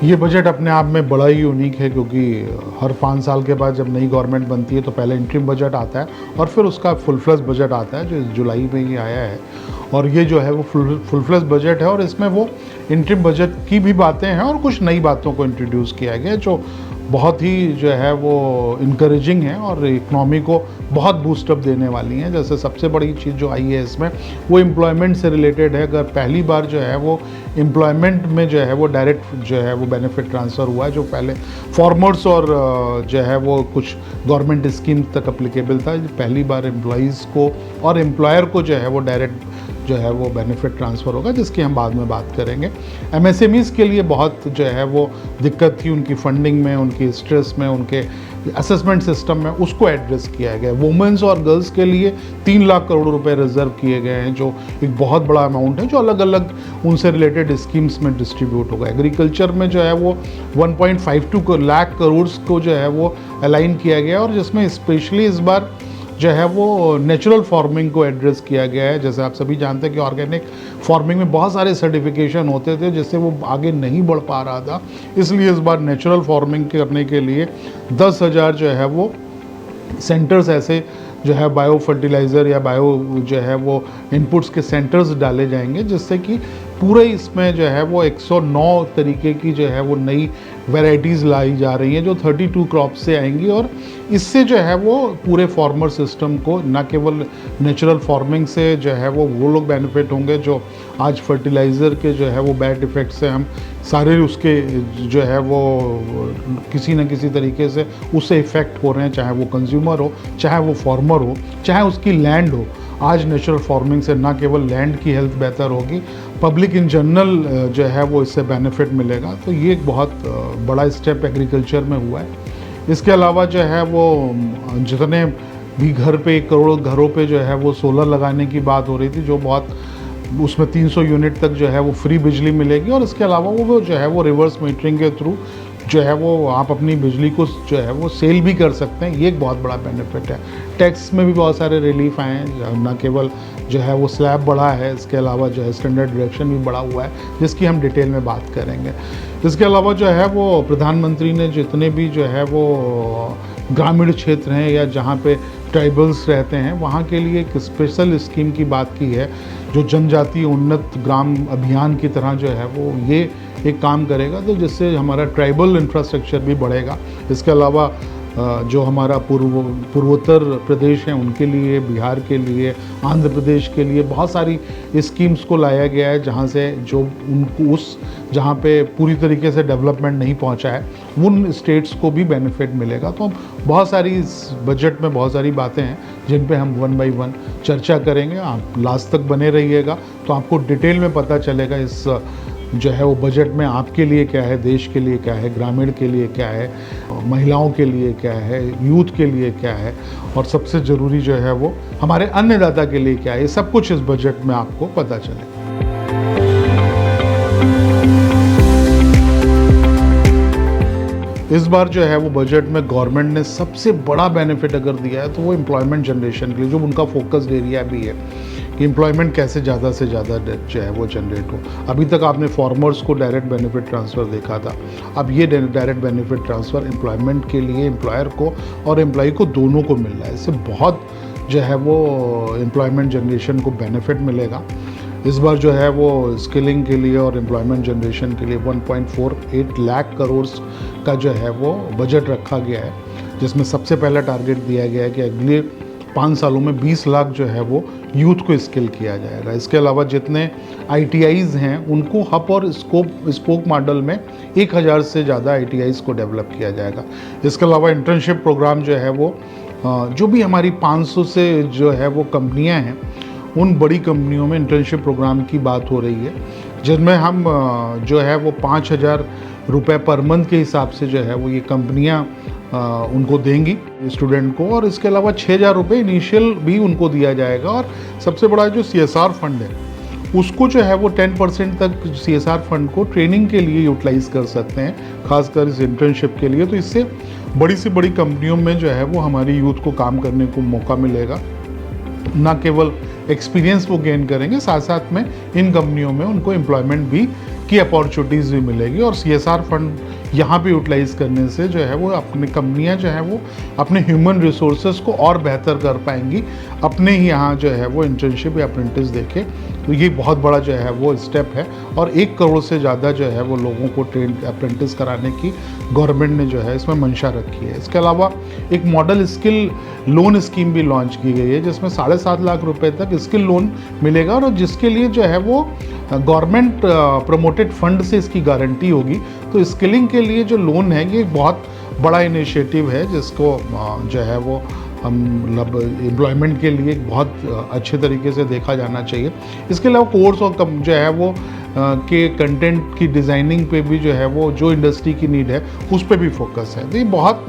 ये बजट अपने आप में बड़ा ही यूनिक है, क्योंकि हर 5 साल के बाद जब नई गवर्नमेंट बनती है तो पहले इंटरिम बजट आता है और फिर उसका फुल फ्लेज बजट आता है, जो इस जुलाई में ही आया है। और ये जो है वो फुल फ्लेज बजट है और इसमें वो इंटरिम बजट की भी बातें हैं और कुछ नई बातों को इंट्रोड्यूस किया गया है जो बहुत ही जो है वो इनकरेजिंग है और इकनॉमी को बहुत बूस्टअप देने वाली हैं। जैसे सबसे बड़ी चीज़ जो आई है इसमें वो एम्प्लॉयमेंट से रिलेटेड है। अगर पहली बार जो है वो एम्प्लॉयमेंट में जो है वो डायरेक्ट जो है वो बेनिफिट ट्रांसफ़र हुआ है, जो पहले फार्मर्स और जो है वो कुछ गवर्नमेंट स्कीम तक अप्लीकेबल था। पहली बार एम्प्लॉयज़ को और एम्प्लॉयर को जो है वो डायरेक्ट जो है वो बेनिफिट ट्रांसफ़र होगा, जिसकी हम बाद में बात करेंगे। एमएसएमईज़ के लिए बहुत जो है वो दिक्कत थी, उनकी फंडिंग में, उनकी स्ट्रेस में, उनके असेसमेंट सिस्टम में, उसको एड्रेस किया गया। वुमेंस और गर्ल्स के लिए 3 लाख करोड़ रुपए रिजर्व किए गए हैं, जो एक बहुत बड़ा अमाउंट है, जो अलग अलग उनसे रिलेटेड स्कीम्स में डिस्ट्रीब्यूट होगा। एग्रीकल्चर में जो है वो 1.52 लाख करोड़ को जो है वो अलाइन किया गया और जिसमें स्पेशली इस बार जो है वो नेचुरल फार्मिंग को एड्रेस किया गया है। जैसे आप सभी जानते हैं कि ऑर्गेनिक फार्मिंग में बहुत सारे सर्टिफिकेशन होते थे जिससे वो आगे नहीं बढ़ पा रहा था, इसलिए इस बार नेचुरल फार्मिंग करने के लिए 10,000 जो है वो सेंटर्स ऐसे जो है बायो फर्टिलाइज़र या बायो जो है वो इनपुट्स के सेंटर्स डाले जाएंगे, जिससे कि पूरे इसमें जो है वो 109 तरीके की जो है वो नई वैरायटीज़ लाई जा रही हैं जो 32 क्रॉप से आएंगी। और इससे जो है वो पूरे फार्मर सिस्टम को न केवल नेचुरल फार्मिंग से जो है वो लोग बेनिफिट होंगे जो आज फर्टिलाइज़र के जो है वो बैड इफ़ेक्ट से हम सारे उसके जो है वो किसी न किसी तरीके से उससे इफ़ेक्ट हो रहे हैं, चाहे वो कंज्यूमर हो, चाहे वो फार्मर हो, चाहे उसकी लैंड हो। आज नेचुरल फार्मिंग से ना केवल लैंड की हेल्थ बेहतर होगी, पब्लिक इन जनरल जो है वो इससे बेनिफिट मिलेगा। तो ये एक बहुत बड़ा स्टेप एग्रीकल्चर में हुआ है। इसके अलावा जो है वो जितने भी घर पे 1 करोड़ घरों पे जो है वो सोलर लगाने की बात हो रही थी, जो बहुत उसमें 300 यूनिट तक जो है वो फ्री बिजली मिलेगी। और इसके अलावा वो जो है वो रिवर्स मीटरिंग के थ्रू जो है वो आप अपनी बिजली को जो है वो सेल भी कर सकते हैं। ये एक बहुत बड़ा बेनिफिट है। टैक्स में भी बहुत सारे रिलीफ आए हैं, ना केवल जो है वो स्लैब बढ़ा है, इसके अलावा जो है स्टैंडर्ड डिडक्शन भी बढ़ा हुआ है, जिसकी हम डिटेल में बात करेंगे। इसके अलावा जो है वो प्रधानमंत्री ने जितने भी जो है वो ग्रामीण क्षेत्र हैं या जहाँ पे ट्राइबल्स रहते हैं वहाँ के लिए एक स्पेशल स्कीम की बात की है, जो जनजातीय उन्नत ग्राम अभियान की तरह जो है वो ये एक काम करेगा, तो जिससे हमारा ट्राइबल इंफ्रास्ट्रक्चर भी बढ़ेगा। इसके अलावा जो हमारा पूर्वोत्तर प्रदेश हैं उनके लिए, बिहार के लिए, आंध्र प्रदेश के लिए बहुत सारी स्कीम्स को लाया गया है, जहाँ से जो उनको जहाँ पे पूरी तरीके से डेवलपमेंट नहीं पहुँचा है उन स्टेट्स को भी बेनिफिट मिलेगा। तो बहुत सारी इस बजट में बहुत सारी बातें हैं जिन पे हम 1 बाय 1 चर्चा करेंगे। आप लास्ट तक बने रहिएगा तो आपको डिटेल में पता चलेगा इस जो है वो बजट में आपके लिए क्या है, देश के लिए क्या है, ग्रामीण के लिए क्या है, महिलाओं के लिए क्या है, यूथ के लिए क्या है, और सबसे ज़रूरी जो है वो हमारे अन्नदाता के लिए क्या है। ये सब कुछ इस बजट में आपको पता चलेगा। इस बार जो है वो बजट में गवर्नमेंट ने सबसे बड़ा बेनिफिट अगर दिया है तो वो एम्प्लॉयमेंट जनरेशन के लिए, जो उनका फोकस्ड एरिया भी है कि एम्प्लॉयमेंट कैसे ज़्यादा से ज़्यादा जो है वो जनरेट हो। अभी तक आपने फार्मर्स को डायरेक्ट बेनिफिट ट्रांसफ़र देखा था, अब ये डायरेक्ट बेनिफिट ट्रांसफ़र एम्प्लॉयमेंट के लिए एम्प्लॉयर को और एम्प्लॉय को दोनों को मिल रहा है। इससे बहुत जो है वो एम्प्लॉयमेंट जनरेशन को बेनिफिट मिलेगा। इस बार जो है वो स्किलिंग के लिए और एम्प्लॉयमेंट जनरेशन के लिए 1.48 लाख करोड़ का जो है वो बजट रखा गया है, जिसमें सबसे पहला टारगेट दिया गया है कि अगले 5 सालों में 20 लाख जो है वो यूथ को स्किल किया जाएगा। इसके अलावा जितने ITIs हैं उनको हब और स्पोक मॉडल में 1000 से ज़्यादा ITIs को डेवलप किया जाएगा। इसके अलावा इंटर्नशिप प्रोग्राम जो है वो जो भी हमारी 500 से जो है वो कंपनियां हैं, उन बड़ी कंपनियों में इंटर्नशिप प्रोग्राम की बात हो रही है, जिनमें हम जो है वो 5,000 रुपये पर मंथ के हिसाब से जो है वो ये कंपनियां उनको देंगी स्टूडेंट को। और इसके अलावा 6,000 रुपये इनिशियल भी उनको दिया जाएगा। और सबसे बड़ा जो CSR फंड है उसको जो है वो 10% तक CSR फंड को ट्रेनिंग के लिए यूटिलाइज़ कर सकते हैं, खासकर इस इंटर्नशिप के लिए। तो इससे बड़ी से बड़ी कंपनियों में जो है वो हमारी यूथ को काम करने को मौका मिलेगा। ना केवल एक्सपीरियंस वो गेन करेंगे, साथ साथ में इन कंपनियों में उनको एम्प्लॉयमेंट भी की अपॉर्चुनिटीज़ भी मिलेगी। और CSR फंड यहाँ पे यूटिलाइज़ करने से जो है वो अपनी कंपनियाँ जो है वो अपने ह्यूमन रिसोर्सेज को और बेहतर कर पाएंगी, अपने ही यहाँ जो है वो इंटर्नशिप या अप्रेंटिस देके। तो ये बहुत बड़ा जो है वो स्टेप है, और 1 करोड़ से ज़्यादा जो है वो लोगों को ट्रेन अप्रेंटिस कराने की गवर्नमेंट ने जो है इसमें मंशा रखी है। इसके अलावा एक मॉडल स्किल लोन स्कीम भी लॉन्च की गई है, जिसमें 7.5 लाख रुपए तक स्किल लोन मिलेगा, और जिसके लिए जो है वो गवर्नमेंट प्रमोटेड फंड से इसकी गारंटी होगी। तो स्किलिंग के लिए जो लोन है ये एक बहुत बड़ा इनिशिएटिव है, जिसको जो है वो हम मतलब एम्प्लॉयमेंट के लिए बहुत अच्छे तरीके से देखा जाना चाहिए। इसके अलावा कोर्स और जो है वो के कंटेंट की डिज़ाइनिंग पे भी जो है वो जो इंडस्ट्री की नीड है उस पर भी फोकस है। तो ये बहुत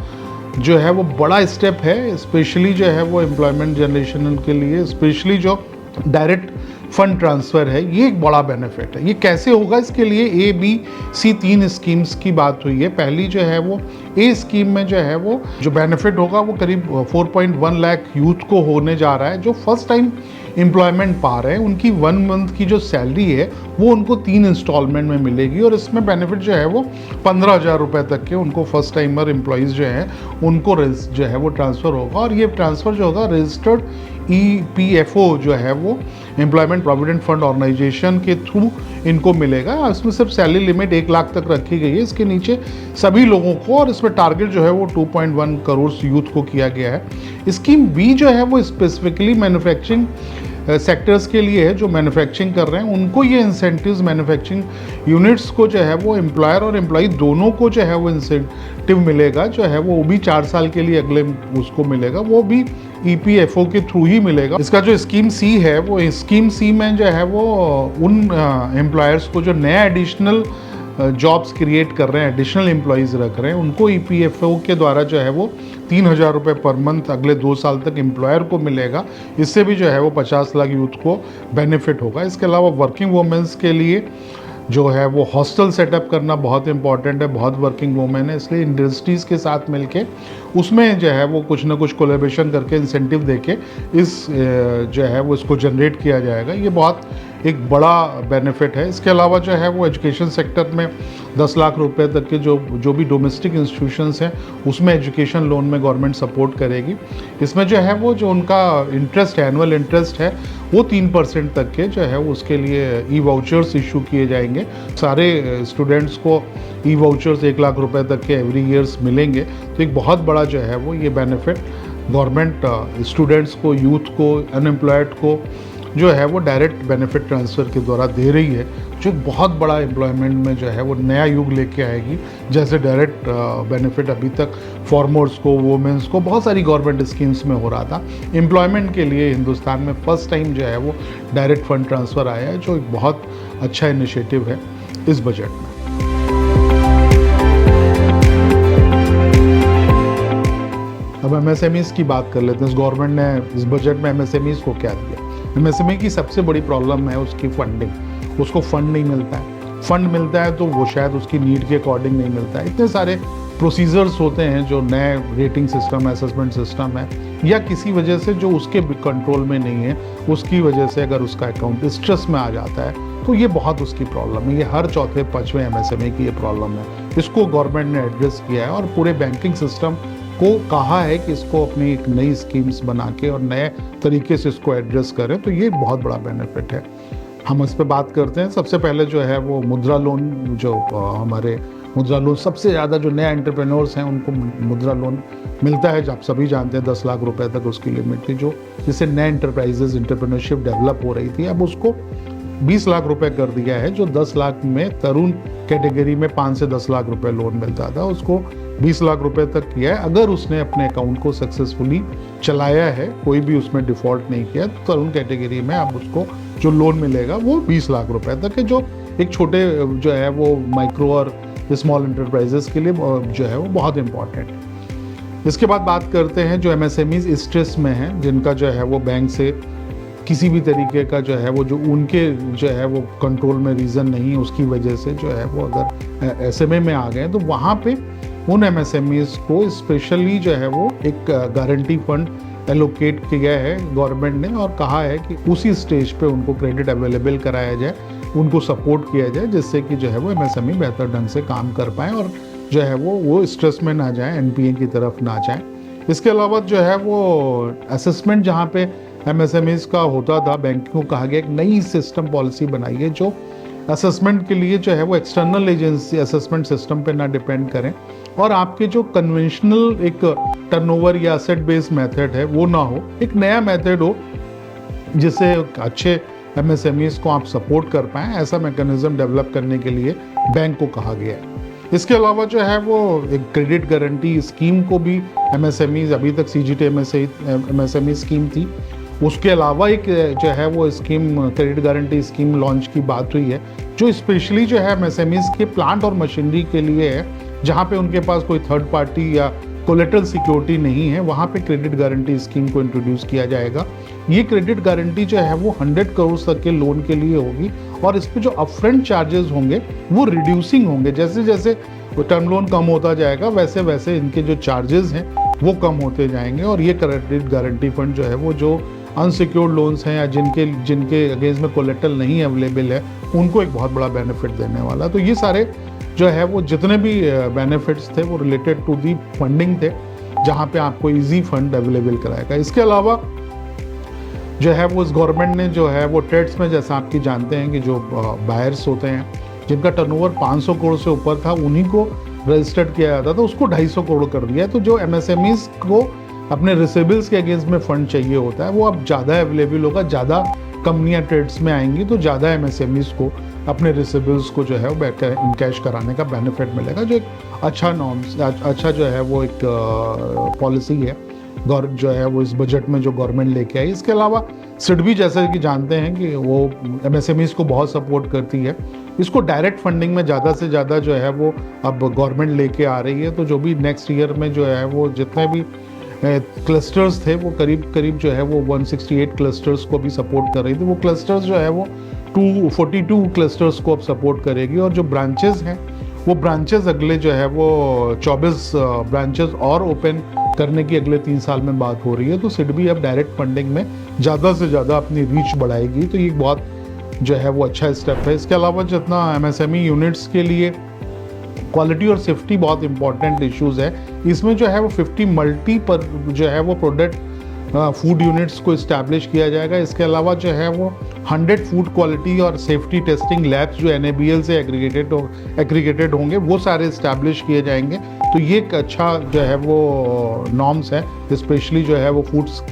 जो है वो बड़ा स्टेप है, स्पेशली जो है वो एम्प्लॉयमेंट जनरेशन के लिए, स्पेशली जो डायरेक्ट फंड ट्रांसफ़र है, ये एक बड़ा बेनिफिट है। ये कैसे होगा, इसके लिए ABC 3 स्कीम्स की बात हुई है। पहली जो है वो ए स्कीम में जो है वो जो बेनिफिट होगा वो करीब 4.1 लाख यूथ को होने जा रहा है, जो फर्स्ट टाइम एम्प्लॉयमेंट पा रहे हैं। उनकी 1 मंथ की जो सैलरी है वो उनको 3 इंस्टॉलमेंट में मिलेगी, और इसमें बेनिफिट जो है वो 15,000 रुपये तक के उनको फर्स्ट टाइमर एम्प्लॉयज़ जो हैं उनको जो है वो ट्रांसफ़र होगा। और ये ट्रांसफ़र जो होगा रजिस्टर्ड EPFO जो है वो एम्प्लॉयमेंट प्रोविडेंट फंड ऑर्गेनाइजेशन के थ्रू इनको मिलेगा। इसमें सिर्फ सैलरी लिमिट 1 लाख तक रखी गई है, इसके नीचे सभी लोगों को, और इसमें टारगेट जो है वो 2.1 करोड़ यूथ को किया गया है। स्कीम B जो है वो स्पेसिफिकली मैन्युफैक्चरिंग सेक्टर्स के लिए है, जो मैन्युफैक्चरिंग कर रहे हैं उनको ये इंसेंटिव्स मैन्युफैक्चरिंग यूनिट्स को जो है वो एम्प्लॉयर और एम्प्लॉई दोनों को जो है वो इंसेंटिव मिलेगा, जो है वो भी 4 साल के लिए अगले उसको मिलेगा, वो भी EPFO के थ्रू ही मिलेगा। इसका जो स्कीम C है वो स्कीम C में जो है वो उन एम्प्लॉयर्स को जो नया एडिशनल जॉब्स क्रिएट कर रहे हैं, एडिशनल एम्प्लॉयज़ रख रहे हैं, उनको EPFO के द्वारा जो है वो 3,000 रुपये पर मंथ अगले 2 साल तक एम्प्लॉयर को मिलेगा। इससे भी जो है वो 50 लाख यूथ को बेनिफिट होगा। इसके अलावा वर्किंग वुमेंस के लिए जो है वो हॉस्टल सेटअप करना बहुत इंपॉर्टेंट है। बहुत वर्किंग वुमेन है, इसलिए इंडस्ट्रीज़ के साथ मिलके उसमें जो है वो कुछ ना कुछ कोलैबोरेशन करके इंसेंटिव देके इस जो है वो इसको जनरेट किया जाएगा। ये बहुत एक बड़ा बेनिफिट है। इसके अलावा जो है वो एजुकेशन सेक्टर में 10 लाख रुपए तक के जो भी डोमेस्टिक इंस्टीट्यूशंस हैं उसमें एजुकेशन लोन में गवर्नमेंट सपोर्ट करेगी। इसमें जो है वो जो उनका इंटरेस्ट है, एनुअल इंटरेस्ट है, वो 3% तक के जो है उसके लिए ई-वाउचर्स इशू किए जाएंगे। सारे स्टूडेंट्स को ई-वाउचर्स 1 लाख रुपए तक के एवरी ईयर्स मिलेंगे। तो एक बहुत बड़ा जो है वो ये बेनिफिट गवर्नमेंट स्टूडेंट्स को, यूथ को, अनएम्प्लॉयड को जो है वो डायरेक्ट बेनिफिट ट्रांसफ़र के द्वारा दे रही है, जो बहुत बड़ा एम्प्लॉयमेंट में जो है वो नया युग लेके आएगी। जैसे डायरेक्ट बेनिफिट अभी तक फार्मर्स को, वुमेंस को बहुत सारी गवर्नमेंट स्कीम्स में हो रहा था, एम्प्लॉयमेंट के लिए हिंदुस्तान में फर्स्ट टाइम जो है वो डायरेक्ट फंड ट्रांसफ़र आया है, जो एक बहुत अच्छा इनिशिएटिव है इस बजट में। अब MSMEs की बात कर लेते हैं। इस गवर्नमेंट ने इस बजट में MSMEs को क्या दिया। MSME की सबसे बड़ी प्रॉब्लम है उसकी फंडिंग। उसको फंड नहीं मिलता है, फंड मिलता है तो वो शायद उसकी नीड के अकॉर्डिंग नहीं मिलता है। इतने सारे प्रोसीजर्स होते हैं जो नए रेटिंग सिस्टम, असेसमेंट सिस्टम है, या किसी वजह से जो उसके कंट्रोल में नहीं है, उसकी वजह से अगर उसका अकाउंट स्ट्रेस में आ जाता है तो ये बहुत उसकी प्रॉब्लम है। ये हर चौथे पाँचवें MSME की ये प्रॉब्लम है। इसको गवर्नमेंट ने एड्रेस किया है और पूरे बैंकिंग सिस्टम को कहा है कि इसको अपनी एक नई स्कीम्स बना के और नए तरीके से इसको एड्रेस करें। तो ये बहुत बड़ा बेनिफिट है। हम इस पर बात करते हैं। सबसे पहले जो है वो मुद्रा लोन, जो हमारे मुद्रा लोन सबसे ज़्यादा जो नए एंटरप्रेन्योर्स हैं उनको मुद्रा लोन मिलता है। आप सभी जानते हैं 10 लाख रुपए तक उसकी लिमिट थी, जो जिससे नए एंटरप्राइजेज, एंटरप्रेन्योरशिप डेवलप हो रही थी। अब उसको 20 लाख रुपए कर दिया है। जो 10 लाख में तरुण कैटेगरी में 5 से 10 लाख रुपए लोन मिलता था, उसको 20 लाख रुपए तक किया है। अगर उसने अपने अकाउंट को सक्सेसफुली चलाया है, कोई भी उसमें डिफ़ॉल्ट नहीं किया, तो तरुण कैटेगरी में अब उसको जो लोन मिलेगा वो 20 लाख रुपए तक है, जो एक छोटे जो है वो माइक्रो और स्मॉल एंटरप्राइजेस के लिए जो है वो बहुत इम्पॉर्टेंट है। इसके बाद बात करते हैं जो MSMEs स्ट्रेस में हैं, जिनका जो है वो बैंक से किसी भी तरीके का जो है वो जो उनके जो है वो कंट्रोल में रीज़न नहीं, उसकी वजह से जो है वो अगर SMA में आ गए, तो वहाँ पे उन MSMEs को स्पेशली जो है वो एक गारंटी फंड एलोकेट किया है गवर्नमेंट ने, और कहा है कि उसी स्टेज पे उनको क्रेडिट अवेलेबल कराया जाए उनको सपोर्ट किया जाए, जिससे कि जो है वो MSME बेहतर ढंग से काम कर पाएँ और जो है वो स्ट्रेस में ना जाए, NPA की तरफ ना जाए। इसके अलावा जो है वो असेसमेंट जहाँ पे MSMEs का होता था, बैंक को कहा गया एक नई सिस्टम पॉलिसी बनाई है जो असेसमेंट के लिए जो है वो एक्सटर्नल एजेंसी असेसमेंट सिस्टम पे ना डिपेंड करें और आपके जो कन्वेंशनल एक टर्नओवर या एसेट बेस्ड मेथड है वो ना हो, एक नया मेथड हो जिससे अच्छे MSMEs को आप सपोर्ट कर पाएँ। ऐसा मैकेनिज्म डेवलप करने के लिए बैंक को कहा गया है। इसके अलावा जो है वो एक क्रेडिट गारंटी स्कीम को भी MSMEs, अभी तक CGT MSME स्कीम थी, उसके अलावा एक जो है वो scheme credit guarantee scheme launch की बात हुई है जो स्पेशली जो है MSMEs के प्लांट और मशीनरी के लिए है, जहाँ पे उनके पास कोई थर्ड पार्टी या कोलेटरल सिक्योरिटी नहीं है, वहाँ पे क्रेडिट गारंटी स्कीम को इंट्रोड्यूस किया जाएगा। ये क्रेडिट गारंटी जो है वो 100 करोड़ तक के लोन के लिए होगी और इस पे जो अपफ्रंट चार्जेस होंगे वो रिड्यूसिंग होंगे। जैसे जैसे टर्म लोन कम होता जाएगा वैसे वैसे इनके जो चार्जेस हैं वो कम होते जाएंगे और ये क्रेडिट गारंटी फंड जो है वो जो अनसिक्योर्ड लोन्स हैं या जिनके अगेंस्ट में कोलेटरल नहीं अवेलेबल है उनको एक बहुत बड़ा बेनिफिट देने वाला। तो ये सारे जो है वो जितने भी बेनिफिट्स थे वो रिलेटेड टू दी फंडिंग थे, जहाँ पे आपको इजी फंड अवेलेबल कराएगा। इसके अलावा जो है वो इस गवर्नमेंट ने जो है वो ट्रेड्स में, जैसा आपकी जानते हैं कि जो बायर्स होते हैं जिनका टर्नओवर 500 करोड़ से ऊपर था उन्हीं को रजिस्टर्ड किया जाता था, उसको 250 करोड़ कर दिया है। तो जो MSMEs को अपने रिसेबल्स के अगेंस्ट में फंड चाहिए होता है वो अब ज़्यादा अवेलेबल होगा, ज़्यादा कंपनियां ट्रेड्स में आएंगी तो ज़्यादा MSMEs को अपने रिसेबल्स को जो है वो कैश कराने का बेनिफिट मिलेगा, जो एक अच्छा अच्छा जो है वो एक पॉलिसी है जो है वो इस बजट में जो गवर्नमेंट लेके आई। इसके अलावा सिडबी जैसे कि जानते हैं कि वो MSMEs को बहुत सपोर्ट करती है, इसको डायरेक्ट फंडिंग में ज़्यादा से ज़्यादा जो है वो अब गवर्नमेंट लेके आ रही है। तो जो भी नेक्स्ट ईयर में जो है वो जितने भी क्लस्टर्स थे वो करीब जो है वो 168 क्लस्टर्स को भी सपोर्ट कर रही थी, वो क्लस्टर्स जो है वो 242 क्लस्टर्स को अब सपोर्ट करेगी और जो ब्रांचेस हैं वो ब्रांचेस अगले जो है वो 24 ब्रांचेस और ओपन करने की अगले 3 साल में बात हो रही है। तो सिडबी अब डायरेक्ट फंडिंग में ज़्यादा से ज़्यादा अपनी रीच बढ़ाएगी, तो ये बहुत जो है वो अच्छा स्टेप है। इसके अलावा जितना MSME यूनिट्स के लिए क्वालिटी और सेफ्टी बहुत इंपॉर्टेंट इश्यूज है, इसमें जो है वो 50 मल्टी पर जो है वो प्रोडक्ट फूड यूनिट्स को इस्टेब्लिश किया जाएगा। इसके अलावा जो है वो 100 फूड क्वालिटी और सेफ्टी टेस्टिंग लैब्स जो NABL से एग्रीगेटेड होंगे वो सारे इस्टेब्लिश किए जाएंगे। तो ये एक अच्छा जो है वो नॉर्म्स है स्पेशली जो है वो फूड्स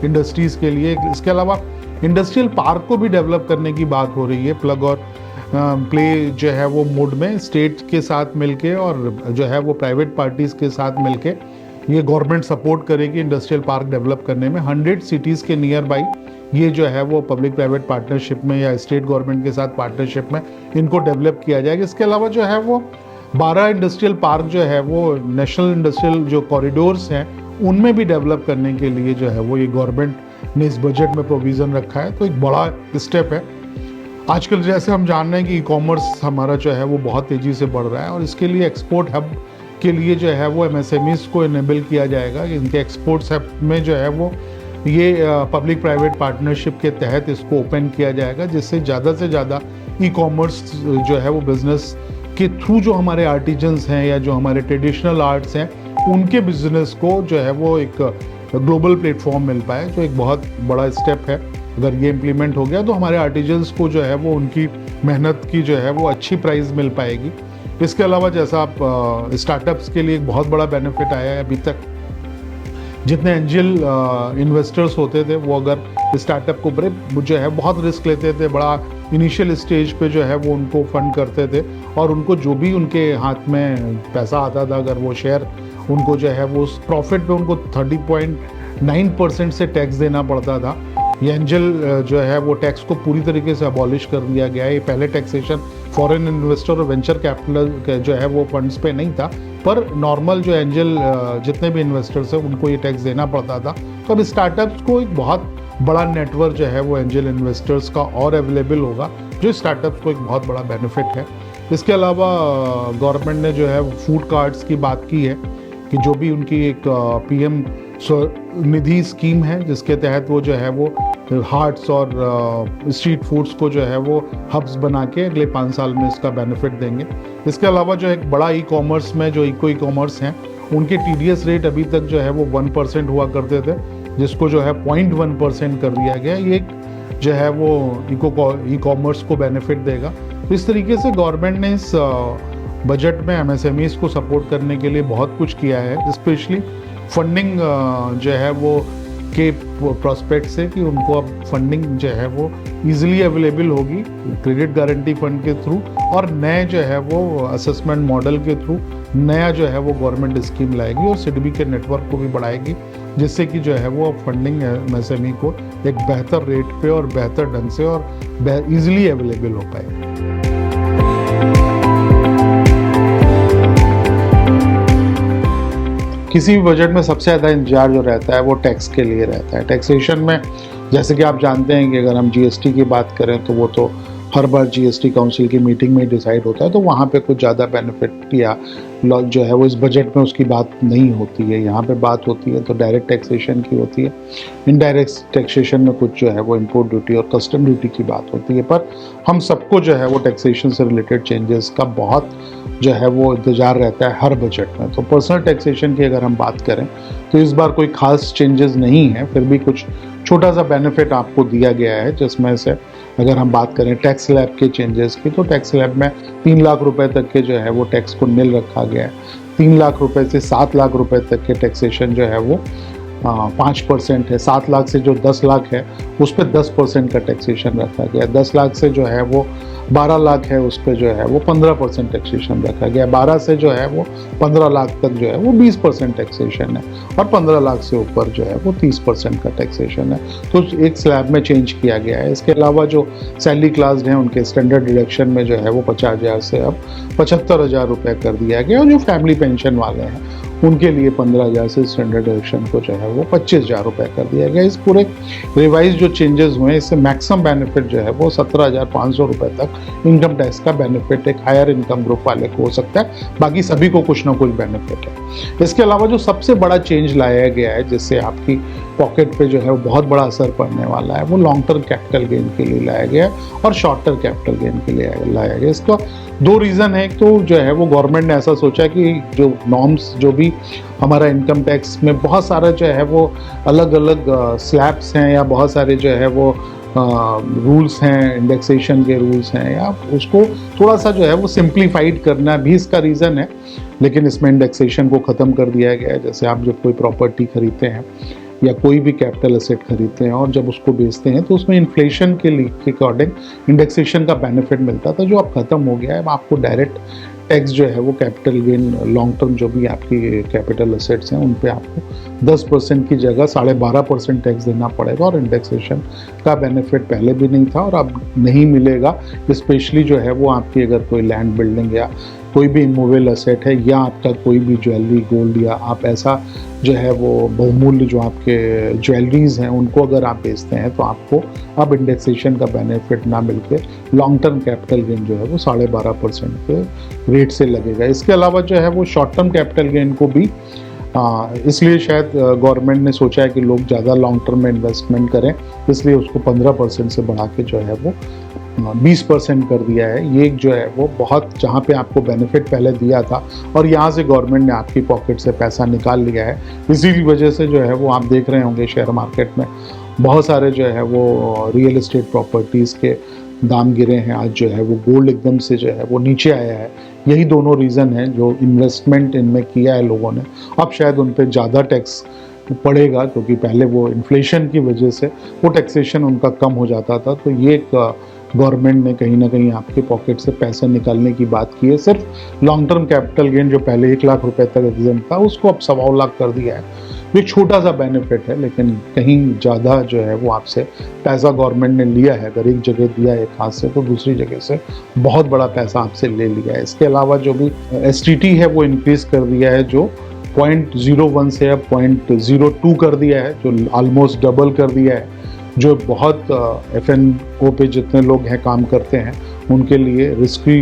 इंडस्ट्रीज़ के लिए। इसके अलावा इंडस्ट्रियल पार्क को भी डेवलप करने की बात हो रही है, प्लग और प्ले जो है वो मोड में स्टेट के साथ मिलके और जो है वो प्राइवेट पार्टीज़ के साथ मिलके ये गवर्नमेंट सपोर्ट करेगी इंडस्ट्रियल पार्क डेवलप करने में। 100 सिटीज़ के नियर बाई ये जो है वो पब्लिक प्राइवेट पार्टनरशिप में या स्टेट गवर्नमेंट के साथ पार्टनरशिप में इनको डेवलप किया जाएगा। इसके अलावा जो है वो 12 इंडस्ट्रियल पार्क जो है वो नेशनल इंडस्ट्रियल जो कॉरिडोर्स हैं उनमें भी डेवलप करने के लिए जो है वो ये गवर्नमेंट ने इस बजट में प्रोविज़न रखा है। तो एक बड़ा स्टेप है। आजकल जैसे हम जान रहे हैं कि ई-कॉमर्स हमारा जो है वो बहुत तेज़ी से बढ़ रहा है और इसके लिए एक्सपोर्ट हब के लिए जो है वो MSMEs को इनेबल किया जाएगा। इनके एक्सपोर्ट्स हब में जो है वो ये पब्लिक प्राइवेट पार्टनरशिप के तहत इसको ओपन किया जाएगा, जिससे ज़्यादा से ज़्यादा ई-कॉमर्स जो है वो बिज़नेस के थ्रू जो हमारे आर्टिजन्स हैं या जो हमारे ट्रेडिशनल आर्ट्स हैं उनके बिजनेस को जो है वो एक ग्लोबल प्लेटफॉर्म मिल पाए, जो एक बहुत बड़ा स्टेप है। अगर ये इम्प्लीमेंट हो गया तो हमारे आर्टिजन्स को जो है वो उनकी मेहनत की जो है वो अच्छी प्राइस मिल पाएगी। इसके अलावा जैसा आप स्टार्टअप्स के लिए एक बहुत बड़ा बेनिफिट आया है, अभी तक जितने एंजल इन्वेस्टर्स होते थे वो अगर स्टार्टअप को बड़े जो है बहुत रिस्क लेते थे, बड़ा इनिशियल स्टेज पे जो है वो उनको फंड करते थे और उनको जो भी उनके हाथ में पैसा आता था अगर वो शेयर उनको जो है वो उस प्रॉफिट पे उनको 30.9% से टैक्स देना पड़ता था। ये एंजल जो है वो टैक्स को पूरी तरीके से अबॉलिश कर दिया गया है। ये पहले टैक्सेशन फॉरेन इन्वेस्टर और वेंचर कैपिटल जो है वो फंड्स पे नहीं था, पर नॉर्मल जो एंजल जितने भी इन्वेस्टर्स हैं उनको ये टैक्स देना पड़ता था। तो अब स्टार्टअप्स को एक बहुत बड़ा नेटवर्क जो है वो एंजल इन्वेस्टर्स का और अवेलेबल होगा, जो स्टार्टअप्स को एक बहुत बड़ा बेनिफिट है। इसके अलावा गवर्नमेंट ने जो है फूड कार्ड्स की बात की है कि जो भी उनकी एक PM निधि स्कीम है जिसके तहत वो जो है वो हार्ट्स और स्ट्रीट फूड्स को जो है वो हब्स बना के अगले 5 साल में इसका बेनिफिट देंगे। इसके अलावा जो एक बड़ा ई कॉमर्स में जो इको ई कॉमर्स हैं उनके TDS रेट अभी तक जो है वो 1% हुआ करते थे, जिसको जो है 0.1% कर दिया गया। ये जो है वो ई कॉमर्स को बेनिफिट देगा। तो इस तरीके से गवर्नमेंट ने इस बजट में MSMEs को सपोर्ट करने के लिए बहुत कुछ किया है, स्पेशली फंडिंग जो है वो के प्रोस्पेक्ट से कि उनको अब फंडिंग जो है वो इजीली अवेलेबल होगी क्रेडिट गारंटी फंड के थ्रू, और नए जो है वो असेसमेंट मॉडल के थ्रू नया जो है वो गवर्नमेंट स्कीम लाएगी और सिडबी के नेटवर्क को भी बढ़ाएगी, जिससे कि जो है वो फंडिंग MSME को एक बेहतर रेट पे और बेहतर ढंग से और इजीली अवेलेबल हो पाए। किसी भी बजट में सबसे ज़्यादा इंतजार जो रहता है वो टैक्स के लिए रहता है। टैक्सेशन में जैसे कि आप जानते हैं कि अगर हम GST की बात करें तो वो तो हर बार GST काउंसिल की मीटिंग में डिसाइड होता है, तो वहाँ पे कुछ ज़्यादा बेनिफिट या जो है वो इस बजट में उसकी बात नहीं होती है। यहाँ पे बात होती है तो डायरेक्ट टैक्सेशन की होती है। इनडायरेक्ट टैक्सेशन में कुछ जो है वो इम्पोर्ट ड्यूटी और कस्टम ड्यूटी की बात होती है। पर हम सबको जो है वो टैक्सेशन से रिलेटेड चेंजेस का बहुत जो है वो इंतज़ार रहता है हर बजट में। तो पर्सनल टैक्सेशन की अगर हम बात करें तो इस बार कोई खास चेंजेस नहीं है, फिर भी कुछ छोटा सा बेनिफिट आपको दिया गया है, जिसमें से अगर हम बात करें टैक्स स्लैब के चेंजेस की, तो टैक्स स्लैब में 3 लाख रुपए तक के जो है वो टैक्स को निल रखा गया है। 3 लाख रुपए से 7 लाख रुपए तक के टैक्सेशन जो है वो 5% है। 7 लाख से जो 10 लाख है उस पर 10% का टैक्सेशन रखा गया। 10 लाख से जो है वो 12 लाख है उस पर जो है वो 15% टैक्सेशन रखा गया। 12 से जो है वो 15 लाख तक जो है वो 20% टैक्सेशन है, और 15 लाख से ऊपर जो है वो 30% का टैक्सेशन है। तो एक स्लैब में चेंज किया गया है। इसके अलावा जो सैलरी क्लास्ड हैं उनके स्टैंडर्ड डिडक्शन में जो है वो 50,000 से अब 75,000 रुपये कर दिया गया, और जो फैमिली पेंशन वाले हैं उनके लिए 15,000 से स्टैंडर्ड डिडक्शन को जो है वो 25,000 रुपये कर दिया गया। इस पूरे रिवाइज जो चेंजेस हुए इससे मैक्सिमम बेनिफिट जो है वो 17,500 रुपये तक इनकम टैक्स का बेनिफिट एक हायर इनकम ग्रुप वाले को हो सकता है। बाकी सभी को कुछ ना कुछ बेनिफिट है। इसके अलावा जो सबसे बड़ा चेंज लाया गया है जिससे आपकी पॉकेट पे जो है वो बहुत बड़ा असर पड़ने वाला है, वो लॉन्ग टर्म कैपिटल गेन के लिए लाया गया है और शॉर्ट टर्म कैपिटल गेन के लिए लाया गया। इसका 2 रीज़न है। एक तो जो है वो गवर्नमेंट ने ऐसा सोचा कि जो नॉर्म्स जो भी हमारा इनकम टैक्स में बहुत सारा जो है वो अलग अलग स्लैब्स हैं या बहुत सारे जो है वो रूल्स हैं, इंडेक्सेशन के रूल्स हैं, या उसको थोड़ा सा जो है वो सिंप्लीफाइड करना भी इसका रीज़न है। लेकिन इसमें इंडेक्सेशन को ख़त्म कर दिया गया है। जैसे आप जब कोई प्रॉपर्टी खरीदते हैं या कोई भी कैपिटल एसेट खरीदते हैं और जब उसको बेचते हैं तो उसमें इन्फ्लेशन के अकॉर्डिंग इंडेक्सेशन का बेनिफिट मिलता था, जो अब ख़त्म हो गया है। अब आपको डायरेक्ट टैक्स जो है वो कैपिटल गेन लॉन्ग टर्म जो भी आपकी कैपिटल एसेट्स हैं उन पे आपको 10% की जगह 12.5% टैक्स देना पड़ेगा, और इंडेक्सेशन का बेनिफिट पहले भी नहीं था और अब नहीं मिलेगा। स्पेशली जो है वो आपकी अगर कोई लैंड बिल्डिंग या कोई भी इमूवेबल एसेट है या आपका कोई भी ज्वेलरी गोल्ड या आप ऐसा जो है वो बहुमूल्य जो आपके ज्वेलरीज हैं उनको अगर आप बेचते हैं तो आपको अब इंडेक्सेशन का बेनिफिट ना मिलके लॉन्ग टर्म कैपिटल गेन जो है वो 12.5% के रेट से लगेगा। इसके अलावा जो है वो शॉर्ट टर्म कैपिटल गेन को भी इसलिए शायद गवर्नमेंट ने सोचा है कि लोग ज़्यादा लॉन्ग टर्म में इन्वेस्टमेंट करें, इसलिए उसको 15% से बढ़ा के जो है वो 20% कर दिया है। ये जो है वो बहुत जहाँ पे आपको बेनिफिट पहले दिया था और यहाँ से गवर्नमेंट ने आपकी पॉकेट से पैसा निकाल लिया है। इसी वजह से जो है वो आप देख रहे होंगे शेयर मार्केट में बहुत सारे जो है वो रियल एस्टेट प्रॉपर्टीज़ के दाम गिरे हैं। आज जो है वो गोल्ड एकदम से जो है वो नीचे आया है। यही दोनों रीज़न हैं जो इन्वेस्टमेंट इनमें किया है लोगों ने। अब शायद उन पर ज़्यादा टैक्स पड़ेगा क्योंकि पहले वो इन्फ्लेशन की वजह से वो टैक्सेशन उनका कम हो जाता था। तो ये एक गवर्नमेंट ने कहीं ना कहीं आपके पॉकेट से पैसे निकालने की बात की है। सिर्फ लॉन्ग टर्म कैपिटल गेन जो पहले 1 लाख रुपए तक एग्जाम था उसको अब 1.25 लाख कर दिया है। ये छोटा सा बेनिफिट है, लेकिन कहीं ज़्यादा जो है वो आपसे पैसा गवर्नमेंट ने लिया है। अगर एक जगह दिया है एक हाथ से तो दूसरी जगह से बहुत बड़ा पैसा आपसे ले लिया है। इसके अलावा जो भी STT है वो इंक्रीज़ कर दिया है, जो 0.01 से अब 0.02 कर दिया है, जो ऑलमोस्ट डबल कर दिया है। जो बहुत FNO पे जितने लोग हैं काम करते हैं उनके लिए रिस्की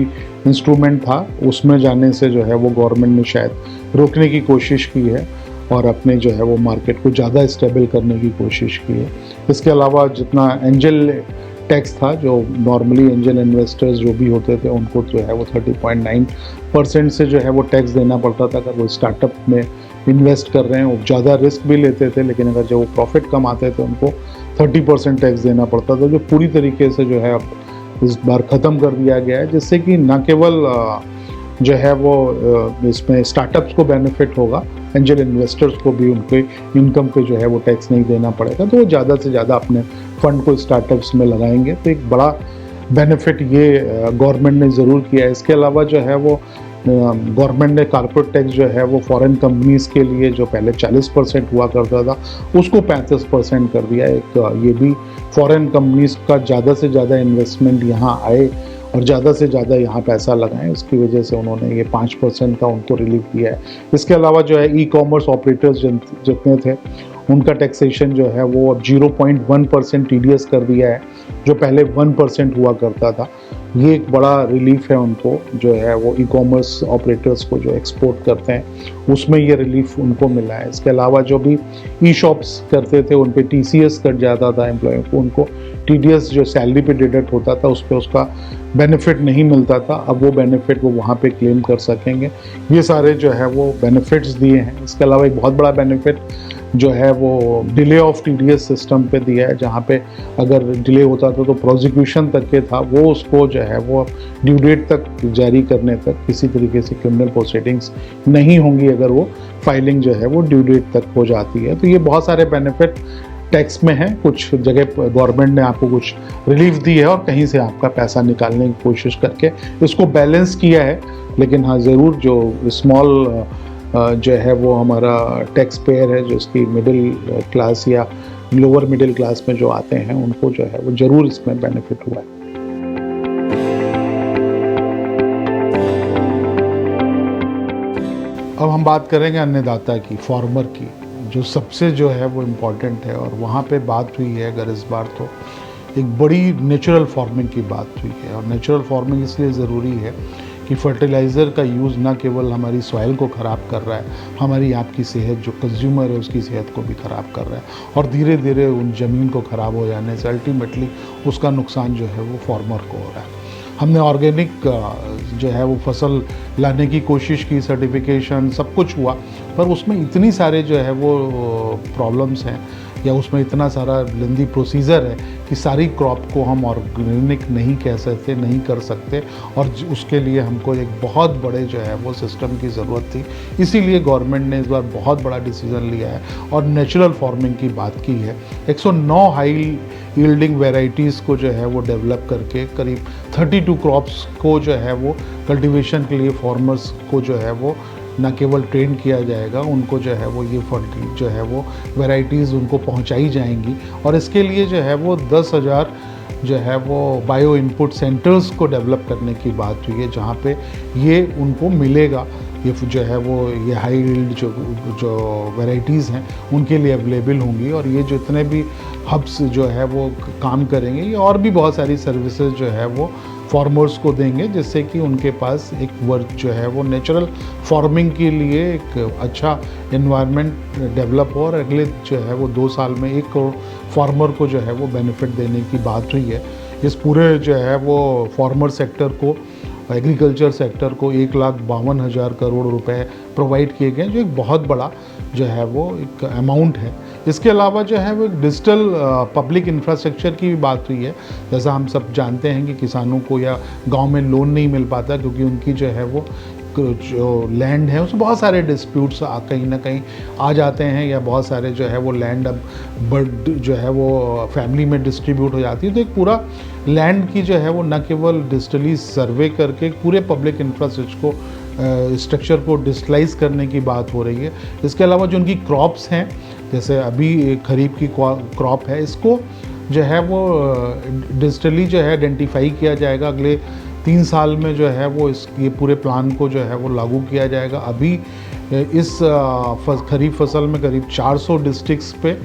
इंस्ट्रूमेंट था, उसमें जाने से जो है वो गवर्नमेंट ने शायद रोकने की कोशिश की है। और अपने जो है वो मार्केट को ज़्यादा स्टेबल करने की कोशिश की है। इसके अलावा जितना एंजल टैक्स था, जो नॉर्मली एंजल इन्वेस्टर्स जो भी होते थे उनको जो है वो 30.9% से जो है वो टैक्स देना पड़ता था अगर वो स्टार्टअप में इन्वेस्ट कर रहे हैं। वो ज़्यादा रिस्क भी लेते थे, लेकिन अगर जो वो प्रॉफिट कमाते थे उनको 30% टैक्स देना पड़ता था, जो पूरी तरीके से जो है अब इस बार ख़त्म कर दिया गया है, जिससे कि न केवल जो है वो इसमें स्टार्टअप्स को बेनिफिट होगा, एंजल इन्वेस्टर्स को भी उनके इनकम पे जो है वो टैक्स नहीं देना पड़ेगा, तो वो ज़्यादा से ज़्यादा अपने फंड को स्टार्टअप्स में लगाएंगे। तो एक बड़ा बेनिफिट ये गवर्नमेंट ने ज़रूर किया है। इसके अलावा जो है वो गवर्नमेंट ने कॉर्पोरेट टैक्स जो है वो फॉरेन कंपनीज़ के लिए जो पहले 40% हुआ करता था उसको 35% कर दिया। एक ये भी फॉरेन कंपनीज़ का ज़्यादा से ज़्यादा इन्वेस्टमेंट यहाँ आए और ज़्यादा से ज़्यादा यहाँ पैसा लगाएं, उसकी वजह से उन्होंने ये 5% का उनको रिलीफ दिया है। इसके अलावा जो है ई कॉमर्स ऑपरेटर्स जितने थे उनका टैक्सेशन जो है वो अब 0.1% TDS कर दिया है, जो पहले 1% हुआ करता था। ये एक बड़ा रिलीफ है उनको, जो है वो ई कॉमर्स ऑपरेटर्स को जो एक्सपोर्ट करते हैं उसमें ये रिलीफ उनको मिला है। इसके अलावा जो भी ई शॉप्स करते थे उन पे TCS कट जाता था एम्प्लॉय को, उनको TDS जो सैलरी पे डिडक्ट होता था उस पर उसका बेनिफिट नहीं मिलता था, अब वो बेनिफिट वो वहाँ पे क्लेम कर सकेंगे। ये सारे जो है वो बेनिफिट्स दिए हैं। इसके अलावा एक बहुत बड़ा बेनिफिट जो है वो डिले ऑफ TDS सिस्टम पे दिया है, जहाँ पे अगर डिले होता था तो प्रोसिक्यूशन तक के था, वो उसको जो है वो ड्यू डेट तक जारी करने तक किसी तरीके से क्रिमिनल प्रोसीडिंग्स नहीं होंगी अगर वो फाइलिंग जो है वो ड्यू डेट तक हो जाती है। तो ये बहुत सारे बेनिफिट टैक्स में है। कुछ जगह गवर्नमेंट ने आपको कुछ रिलीफ दी है और कहीं से आपका पैसा निकालने की कोशिश करके इसको बैलेंस किया है। लेकिन हाँ, ज़रूर जो स्मॉल जो है वो हमारा टैक्स पेयर है, जो इसकी मिडिल क्लास या लोअर मिडिल क्लास में जो आते हैं, उनको जो है वो ज़रूर इसमें बेनिफिट हुआ है। अब हम बात करेंगे अन्नदाता की, फार्मर की, जो सबसे जो है वो इम्पॉर्टेंट है। और वहाँ पे बात हुई है अगर इस बार तो एक बड़ी नेचुरल फार्मिंग की बात हुई है। और नेचुरल फार्मिंग इसलिए ज़रूरी है कि फर्टिलाइज़र का यूज़ ना केवल हमारी सॉइल को ख़राब कर रहा है, हमारी आपकी सेहत, जो कंज्यूमर है उसकी सेहत को भी ख़राब कर रहा है, और धीरे धीरे उन ज़मीन को ख़राब हो जाने से अल्टीमेटली उसका नुकसान जो है वो फार्मर को हो रहा है। हमने ऑर्गेनिक जो है वो फसल लाने की कोशिश की, सर्टिफिकेशन सब कुछ हुआ, पर उसमें इतनी सारे जो है वो प्रॉब्लम्स हैं या उसमें इतना सारा लेंदी प्रोसीजर है कि सारी क्रॉप को हम ऑर्गेनिक नहीं कह सकते, नहीं कर सकते, और उसके लिए हमको एक बहुत बड़े जो है वो सिस्टम की ज़रूरत थी। इसीलिए गवर्नमेंट ने इस बार बहुत बड़ा डिसीज़न लिया है और नेचुरल फार्मिंग की बात की है। 109 हाई यील्डिंग वेराइटीज़ को जो है वो डेवलप करके करीब 32 क्रॉप्स को जो है वो कल्टीवेशन के लिए फार्मर्स को जो है वो न केवल ट्रेन किया जाएगा, उनको जो है वो ये जो है वो वैरायटीज़ उनको पहुंचाई जाएंगी। और इसके लिए जो है वो 10,000 जो है वो बायो इनपुट सेंटर्स को डेवलप करने की बात हुई है, जहाँ पे ये उनको मिलेगा। ये जो है वो ये हाई यील्ड जो वैरायटीज़ हैं उनके लिए अवेलेबल होंगी। और ये जितने भी हब्स जो है वो काम करेंगे, ये और भी बहुत सारी सर्विसेज जो है वो फार्मर्स को देंगे, जिससे कि उनके पास एक वर्क जो है वो नेचुरल फार्मिंग के लिए एक अच्छा एनवायरनमेंट डेवलप हो। और अगले जो है वो 2 साल में 1 करोड़ फार्मर को जो है वो बेनिफिट देने की बात हुई है। इस पूरे जो है वो फार्मर सेक्टर को, एग्रीकल्चर सेक्टर को 1,52,000 करोड़ रुपए प्रोवाइड किए गए, जो एक बहुत बड़ा जो है वो एक अमाउंट है। इसके अलावा जो है वो एक डिजिटल पब्लिक इंफ्रास्ट्रक्चर की भी बात हुई है। जैसा हम सब जानते हैं कि किसानों को या गांव में लोन नहीं मिल पाता, क्योंकि उनकी जो है वो जो लैंड है उसमें बहुत सारे डिस्प्यूट्स कहीं ना कहीं आ जाते हैं, या बहुत सारे जो है वो लैंड अब बर्ड जो है वो फैमिली में डिस्ट्रीब्यूट हो जाती है। तो एक पूरा लैंड की जो है वो न केवल डिजिटली सर्वे करके पूरे पब्लिक इंफ्रास्ट्रक्चर को डिजिटलाइज करने की बात हो रही है। इसके अलावा जो उनकी क्रॉप्स हैं, जैसे अभी खरीफ की क्रॉप है, इसको जो है वो डिजिटली जो है आइडेंटिफाई किया जाएगा। अगले 3 साल में जो है वो ये पूरे प्लान को जो है वो लागू किया जाएगा। अभी इस खरीफ फसल में करीब 400 डिस्ट्रिक्ट्स पे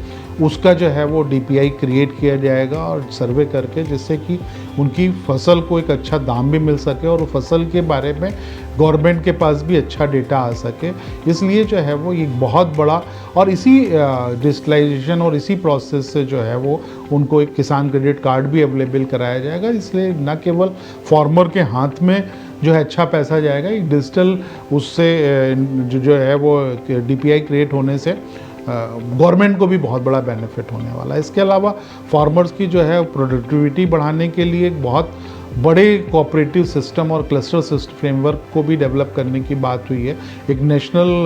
उसका जो है वो DPI क्रिएट किया जाएगा और सर्वे करके, जिससे कि उनकी फसल को एक अच्छा दाम भी मिल सके और फसल के बारे में गवर्नमेंट के पास भी अच्छा डेटा आ सके। इसलिए जो है वो एक बहुत बड़ा, और इसी डिजिटलाइजेशन और इसी प्रोसेस से जो है वो उनको एक किसान क्रेडिट कार्ड भी अवेलेबल कराया जाएगा। इसलिए न केवल फार्मर के हाथ में जो है अच्छा पैसा जाएगा, एक डिजिटल उससे जो है वो DPI क्रिएट होने से गवर्नमेंट को भी बहुत बड़ा बेनिफिट होने वाला है। इसके अलावा फार्मर्स की जो है प्रोडक्टिविटी बढ़ाने के लिए एक बहुत बड़े कोऑपरेटिव सिस्टम और क्लस्टर सिस्टम फ्रेमवर्क को भी डेवलप करने की बात हुई है। एक नेशनल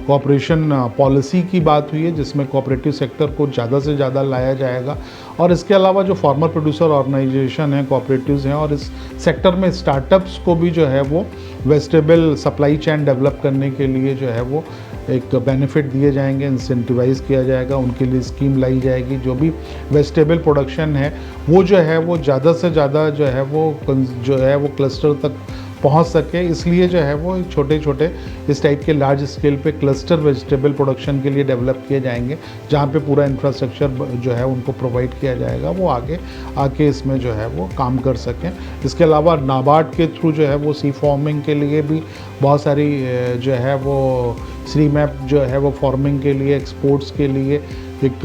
कोऑपरेशन पॉलिसी की बात हुई है, जिसमें कोऑपरेटिव सेक्टर को ज़्यादा से ज़्यादा लाया जाएगा। और इसके अलावा जो फार्मर प्रोड्यूसर ऑर्गेनाइजेशन हैं, कोऑपरेटिव्स हैं, और इस सेक्टर में स्टार्टअप्स को भी जो है वो वेजिटेबल सप्लाई चेन डेवलप करने के लिए जो है वो एक बेनिफिट दिए जाएंगे, इंसेंटिवाइज़ किया जाएगा, उनके लिए स्कीम लाई जाएगी। जो भी वेजिटेबल प्रोडक्शन है वो जो है वो ज़्यादा से ज़्यादा जो है वो क्लस्टर तक पहुंच सके। इसलिए जो है वो छोटे छोटे इस टाइप के लार्ज स्केल पे क्लस्टर वेजिटेबल प्रोडक्शन के लिए डेवलप किए जाएंगे, जहां पे पूरा इंफ्रास्ट्रक्चर जो है उनको प्रोवाइड किया जाएगा, वो आगे आके इसमें जो है वो काम कर सकें। इसके अलावा नाबार्ड के थ्रू जो है वो सी फार्मिंग के लिए भी बहुत सारी जो है वो सी मैप जो है वो फार्मिंग के लिए, एक्सपोर्ट्स के लिए एक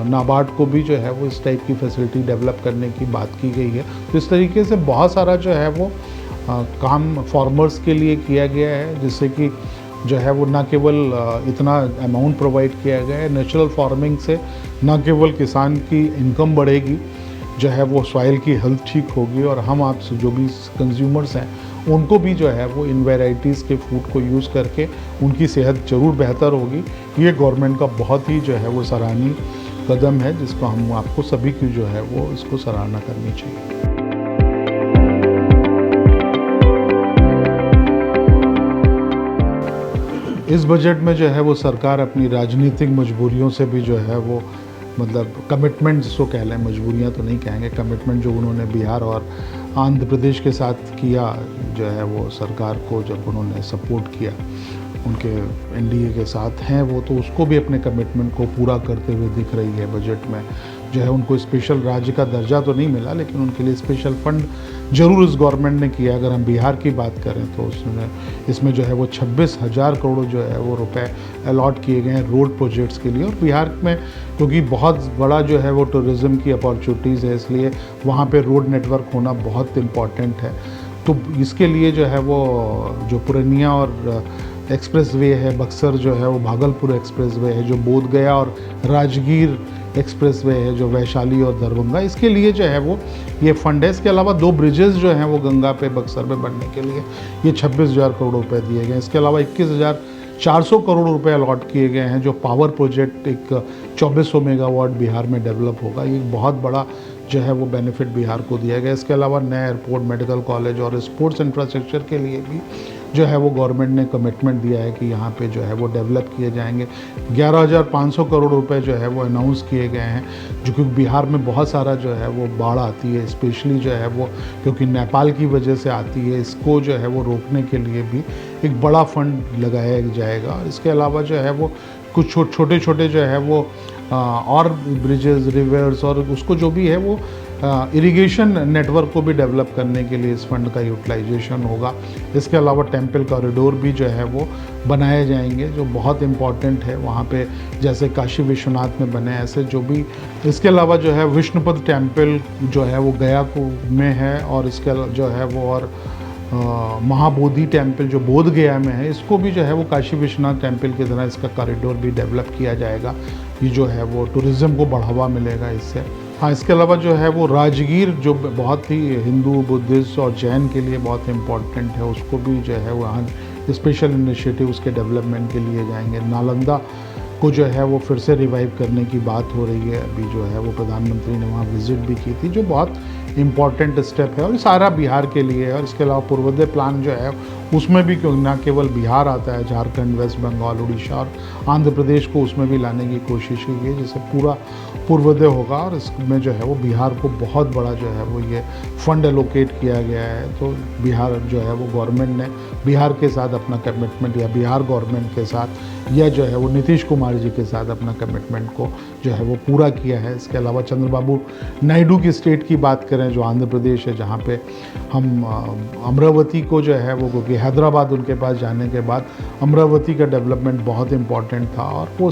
नाबार्ड को भी जो है वो इस टाइप की फैसिलिटी डेवलप करने की बात की गई है। तो इस तरीके से बहुत सारा जो है वो काम फार्मर्स के लिए किया गया है, जिससे कि जो है वो न केवल इतना अमाउंट प्रोवाइड किया गया है। नेचुरल फार्मिंग से न केवल किसान की इनकम बढ़ेगी, जो है वो सॉइल की हेल्थ ठीक होगी, और हम आप जो भी कंज्यूमर्स हैं उनको भी जो है वो इन वैराइटीज़ के फूड को यूज़ करके उनकी सेहत ज़रूर बेहतर होगी। ये गवर्नमेंट का बहुत ही जो है वो सराहनीय कदम है, जिसको हम आपको सभी की जो है वो इसको सराहना करनी चाहिए। इस बजट में जो है वो सरकार अपनी राजनीतिक मजबूरियों से भी जो है वो मतलब कमिटमेंट जिसको कह लें, मजबूरियां तो नहीं कहेंगे, कमिटमेंट जो उन्होंने बिहार और आंध्र प्रदेश के साथ किया, जो है वो सरकार को जब उन्होंने सपोर्ट किया, उनके NDA के साथ हैं वो, तो उसको भी अपने कमिटमेंट को पूरा करते हुए दिख रही है। बजट में जो है उनको स्पेशल राज्य का दर्जा तो नहीं मिला, लेकिन उनके लिए स्पेशल फंड जरूर इस गवर्नमेंट ने किया। अगर हम बिहार की बात करें तो उसने इसमें जो है वो 26,000 करोड़ जो है वो रुपए अलॉट किए गए हैं रोड प्रोजेक्ट्स के लिए। और बिहार में क्योंकि बहुत बड़ा जो है वो टूरिज़्म की अपॉर्चुनिटीज़ है, इसलिए वहाँ पे रोड नेटवर्क होना बहुत इम्पॉर्टेंट है। तो इसके लिए जो है वो जो पूर्णिया और एक्सप्रेस वे है, बक्सर जो है वो भागलपुर एक्सप्रेस वे है, जो बोध गया और राजगीर एक्सप्रेस वे है, जो वैशाली और दरभंगा, इसके लिए जो है वो ये फंड है। इसके अलावा 2 ब्रिजेस जो हैं वो गंगा पे बक्सर में बनने के लिए ये 26,000 करोड़ रुपए दिए गए। इसके अलावा 21,400 करोड़ रुपए अलॉट किए गए हैं, जो पावर प्रोजेक्ट एक 2400 मेगावाट बिहार में डेवलप होगा। ये बहुत बड़ा जो है वो बेनिफिट बिहार को दिया गया। इसके अलावा नए एयरपोर्ट, मेडिकल कॉलेज और स्पोर्ट्स इंफ्रास्ट्रक्चर के लिए भी जो है वो गवर्नमेंट ने कमिटमेंट दिया है कि यहाँ पे जो है वो डेवलप किए जाएंगे। 11,500 करोड़ रुपए जो है वो अनाउंस किए गए हैं, जो कि बिहार में बहुत सारा जो है वो बाढ़ आती है, स्पेशली जो है वो क्योंकि नेपाल की वजह से आती है, इसको जो है वो रोकने के लिए भी एक बड़ा फंड लगाया जाएगा। इसके अलावा जो है वो कुछ छोटे छोटे जो है वो और ब्रिजेस, रिवर्स और उसको जो भी है वो इरिगेशन नेटवर्क को भी डेवलप करने के लिए इस फंड का यूटिलाइजेशन होगा। इसके अलावा टेम्पल कॉरिडोर भी जो है वो बनाए जाएंगे, जो बहुत इम्पॉर्टेंट है वहाँ पे, जैसे काशी विश्वनाथ में बने ऐसे जो भी। इसके अलावा जो है विष्णुपद टेम्पल जो है वो गया को में है, और इसके जो है वो और महाबोधि टेम्पल जो बोध गया में है, इसको भी जो है वो काशी विश्वनाथ टेम्पल की तरह इसका कॉरिडोर भी डेवलप किया जाएगा। ये जो है वो टूरिज़्म को बढ़ावा मिलेगा इससे। हाँ, इसके अलावा जो है वो राजगीर जो बहुत ही हिंदू, बुद्धिस्ट और जैन के लिए बहुत इम्पॉर्टेंट है, उसको भी जो है वहाँ स्पेशल इनिशिएटिव उसके डेवलपमेंट के लिए जाएंगे। नालंदा को जो है वो फिर से रिवाइव करने की बात हो रही है, अभी जो है वो प्रधानमंत्री ने वहाँ विजिट भी की थी, जो बहुत इम्पॉर्टेंट स्टेप है और सारा बिहार के लिए है। और इसके अलावा पूर्वोदय प्लान जो है उसमें भी न केवल बिहार आता है, झारखंड, वेस्ट बंगाल, उड़ीसा और आंध्र प्रदेश को उसमें भी लाने की कोशिश हुई है, जिससे पूरा पूर्वोदय होगा और इसमें जो है वो बिहार को बहुत बड़ा जो है वो ये फंड एलोकेट किया गया है। तो बिहार जो है वो गवर्नमेंट ने बिहार के साथ अपना कमिटमेंट या बिहार गवर्नमेंट के साथ या जो है वो नीतीश कुमार जी के साथ अपना कमिटमेंट को जो है वो पूरा किया है। इसके अलावा चंद्रबाबू नायडू की स्टेट की बात करें जो आंध्र प्रदेश है, जहाँ पे हम अमरावती को जो है वो, क्योंकि हैदराबाद उनके पास जाने के बाद अमरावती का डेवलपमेंट बहुत इम्पॉर्टेंट था और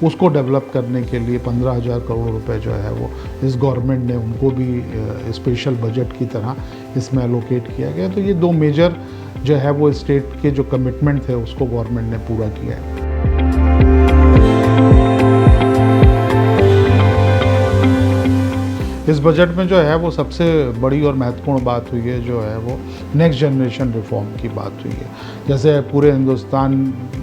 उसको डेवलप करने के लिए 15,000 करोड़ रुपए जो है वो इस गवर्नमेंट ने उनको भी स्पेशल बजट की तरह इसमें एलोकेट किया गया। तो ये दो मेजर जो है वो स्टेट के जो कमिटमेंट थे उसको गवर्नमेंट ने पूरा किया है। इस बजट में जो है वो सबसे बड़ी और महत्वपूर्ण बात हुई है जो है वो नेक्स्ट जनरेशन रिफॉर्म की बात हुई है। जैसे पूरे हिंदुस्तान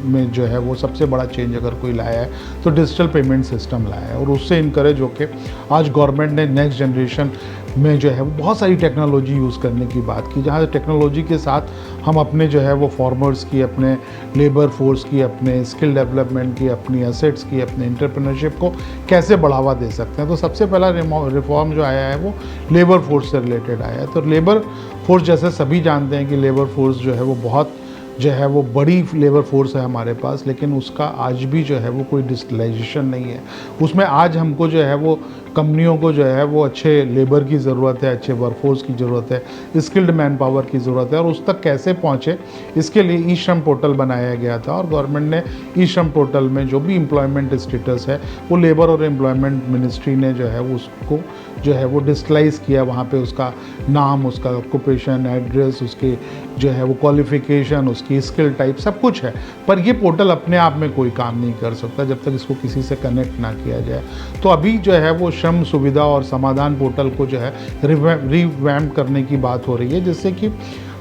में जो है वो सबसे बड़ा चेंज अगर कोई लाया है तो डिजिटल पेमेंट सिस्टम लाया है और उससे इनकरेज होकर आज गवर्नमेंट ने नेक्स्ट जनरेशन में जो है वो बहुत सारी टेक्नोलॉजी यूज़ करने की बात की, जहाँ टेक्नोलॉजी के साथ हम अपने जो है वो फार्मर्स की, अपने लेबर फोर्स की, अपने स्किल डेवलपमेंट की, अपनी एसेट्स की, अपने एंटरप्रेन्योरशिप को कैसे बढ़ावा दे सकते हैं। तो सबसे पहला रिफॉर्म जो आया है वो लेबर फोर्स से रिलेटेड आया है। तो लेबर फोर्स, जैसे सभी जानते हैं कि लेबर फोर्स जो है वो बहुत जो है वो बड़ी लेबर फोर्स है हमारे पास, लेकिन उसका आज भी जो है वो कोई डिजिटलाइजेशन नहीं है। उसमें आज हमको जो है वो कंपनियों को जो है वो अच्छे लेबर की ज़रूरत है, अच्छे वर्कफोर्स की ज़रूरत है, स्किल्ड मैन पावर की ज़रूरत है और उस तक कैसे पहुँचे इसके लिए ई श्रम पोर्टल बनाया गया था और गवर्नमेंट ने ई श्रम पोर्टल में जो भी एम्प्लॉयमेंट स्टेटस है वो लेबर और एम्प्लॉयमेंट मिनिस्ट्री ने जो है उसको जो है वो डिजिटलाइज किया। वहाँ पे उसका नाम, उसका ऑक्यूपेशन, एड्रेस, उसके जो है वो क्वालिफिकेशन, उसकी स्किल टाइप सब कुछ है। पर ये पोर्टल अपने आप में कोई काम नहीं कर सकता जब तक इसको किसी से कनेक्ट ना किया जाए। तो अभी जो है वो श्रम सुविधा और समाधान पोर्टल को जो है रिवैम्प करने की बात हो रही है, जिससे कि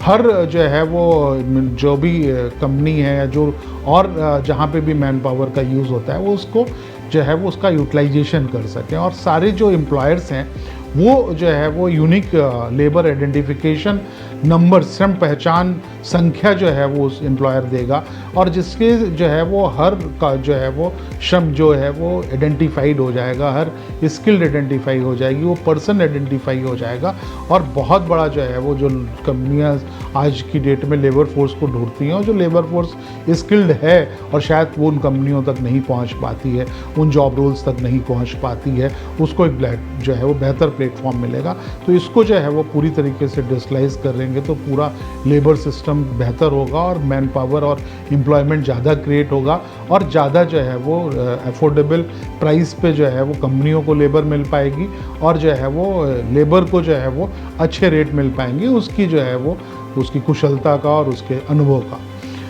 हर जो है वो जो भी कंपनी है या जो और जहाँ पे भी मैन पावर का यूज़ होता है वो उसको जो है वो उसका यूटिलाइजेशन कर सकें और सारे जो एम्प्लॉयर्स हैं वो जो है वो यूनिक लेबर आइडेंटिफिकेशन नंबर, श्रम पहचान संख्या जो है वो उस एम्प्लॉयर देगा और जिसके जो है वो हर का जो है वो श्रम जो है वो आइडेंटिफाइड हो जाएगा, हर स्किल्ड आइडेंटिफाई हो जाएगी, वो पर्सन आइडेंटिफाई हो जाएगा। और बहुत बड़ा जो है वो जो कंपनियां आज की डेट में लेबर फोर्स को ढूंढती हैं और जो लेबर फोर्स स्किल्ड है और शायद वो उन कंपनियों तक नहीं पहुंच पाती है, उन जॉब रोल्स तक नहीं पहुंच पाती है, उसको एक जो है वो बेहतर प्लेटफॉर्म मिलेगा। तो इसको जो है वो पूरी तरीके से डिजिटलाइज करेंगे तो पूरा लेबर सिस्टम बेहतर होगा और मैन पावर और एम्प्लॉयमेंट ज़्यादा क्रिएट होगा और ज़्यादा जो है वो अफोर्डेबल प्राइस पे जो है वो कंपनियों को लेबर मिल पाएगी और जो है वो लेबर को जो है वो अच्छे रेट मिल पाएंगे उसकी जो है वो उसकी कुशलता का और उसके अनुभव का।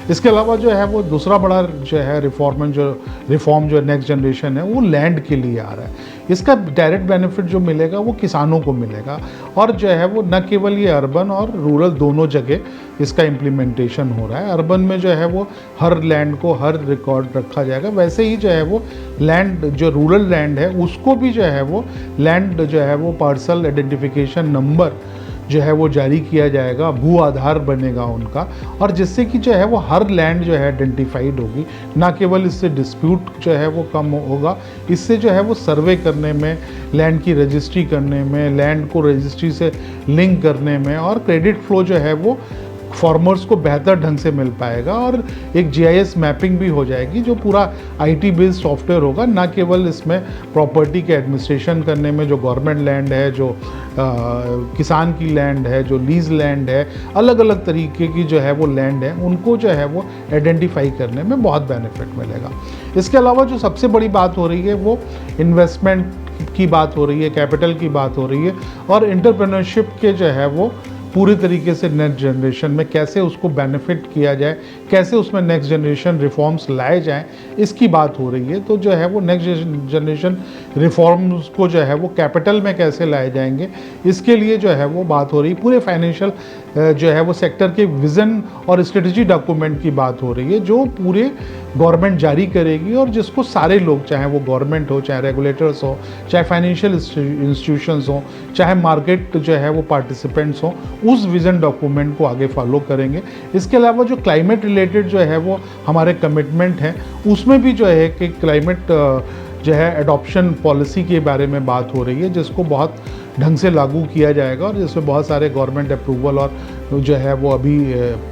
इसके अलावा जो है वो दूसरा बड़ा जो है रिफॉर्म जो नेक्स्ट जनरेशन है वो लैंड के लिए आ रहा है। इसका डायरेक्ट बेनिफिट जो मिलेगा वो किसानों को मिलेगा और जो है वो न केवल ये अर्बन और रूरल दोनों जगह इसका इम्प्लीमेंटेशन हो रहा है। अर्बन में जो है वो हर लैंड को हर रिकॉर्ड रखा जाएगा, वैसे ही जो है वो लैंड जो रूरल लैंड है उसको भी जो है वो लैंड जो है वो पार्सल आइडेंटिफिकेशन नंबर जो है वो जारी किया जाएगा, भू आधार बनेगा उनका और जिससे कि जो है वो हर लैंड जो है आइडेंटिफाइड होगी। ना केवल इससे डिस्प्यूट जो है वो कम होगा, इससे जो है वो सर्वे करने में, लैंड की रजिस्ट्री करने में, लैंड को रजिस्ट्री से लिंक करने में और क्रेडिट फ्लो जो है वो फार्मर्स को बेहतर ढंग से मिल पाएगा और एक जीआईएस मैपिंग भी हो जाएगी जो पूरा आईटी बेस्ड सॉफ्टवेयर होगा। ना केवल इसमें प्रॉपर्टी के एडमिनिस्ट्रेशन करने में जो गवर्नमेंट लैंड है, जो किसान की लैंड है, जो लीज लैंड है, अलग अलग तरीके की जो है वो लैंड है उनको जो है वो आइडेंटिफाई करने में बहुत बेनिफिट मिलेगा। इसके अलावा जो सबसे बड़ी बात हो रही है वो इन्वेस्टमेंट की बात हो रही है, कैपिटल की बात हो रही है और एंटरप्रेन्योरशिप के जो है वो पूरी तरीके से नेक्स्ट जनरेशन में कैसे उसको बेनिफिट किया जाए, कैसे उसमें नेक्स्ट जनरेशन रिफॉर्म्स लाए जाएं, इसकी बात हो रही है। तो जो है वो नेक्स्ट जनरेशन रिफॉर्म्स को जो है वो कैपिटल में कैसे लाए जाएंगे इसके लिए जो है वो बात हो रही है। पूरे फाइनेंशियल जो है वो सेक्टर के विज़न और स्ट्रेटजी डॉक्यूमेंट की बात हो रही है जो पूरे गवर्नमेंट जारी करेगी और जिसको सारे लोग, चाहे वो गवर्नमेंट हो, चाहे रेगुलेटर्स हो, चाहे फाइनेंशियल इंस्टीट्यूशंस हो, चाहे मार्केट जो है वो पार्टिसिपेंट्स हो, उस विज़न डॉक्यूमेंट को आगे फॉलो करेंगे। इसके अलावा जो क्लाइमेट रिलेटेड जो है वो हमारे कमिटमेंट हैं उसमें भी जो है कि क्लाइमेट जो है एडॉप्शन पॉलिसी के बारे में बात हो रही है, जिसको बहुत ढंग से लागू किया जाएगा और जिसमें बहुत सारे गवर्नमेंट अप्रूवल और जो है वो अभी